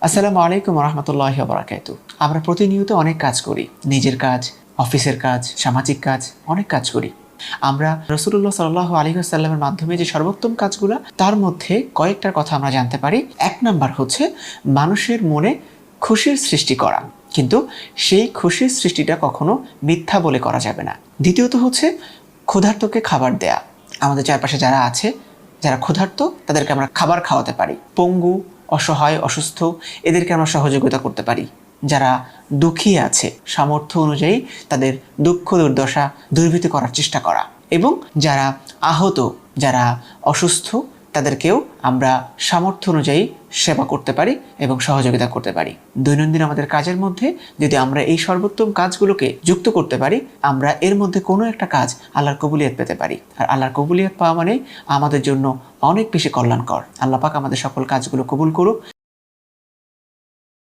আসসালামু আলাইকুম রহমতুল্লাহি ওয়া বারাকাতুহু। আমরা প্রতিনিয়ত অনেক কাজ করি, নিজের কাজ, অফিসের কাজ, সামাজিক কাজ, অনেক কাজ করি। আমরা রাসূলুল্লাহ সাল্লাল্লাহু আলাইহি ওয়াসাল্লামের মাধ্যমে যে সর্বোত্তম কাজগুলো, তার মধ্যে কয়েকটার কথা আমরা জানতে পারি। এক নাম্বার হচ্ছে মানুষের মনে খুশির সৃষ্টি করা, কিন্তু সেই খুশির সৃষ্টিটা কখনো মিথ্যা বলে করা যাবে না। দ্বিতীয়ত হচ্ছে ক্ষুধার্তকে খাবার দেয়া। আমাদের চারপাশে যারা আছে, যারা ক্ষুধার্ত, তাদেরকে আমরা খাবার খাওয়াতে পারি। পঙ্গু, অসহায়, অসুস্থ, এদেরকে আমরা সহযোগিতা করতে পারি। যারা দুঃখী আছে, সামর্থ্য অনুযায়ী তাদের দুঃখ দুর্দশা দূরীভূত করার চেষ্টা করা। এবং যারা আহত, যারা অসুস্থ, তাদেরকেও আমরা সামর্থ্য অনুযায়ী সেবা করতে পারি এবং সহযোগিতা করতে পারি। দৈনন্দিন আমাদের কাজের মধ্যে যদি আমরা এই সর্বোত্তম কাজগুলোকে যুক্ত করতে পারি, আমরা এর মধ্যে কোনো একটা কাজ আল্লাহর কবুলিয়ত পেতে পারি। আর আল্লাহর কবুলিয়ত পাওয়া মানে আমাদের জন্য অনেক বেশি কল্যাণকর। আল্লাহ পাক আমাদের সকল কাজগুলো কবুল করুক।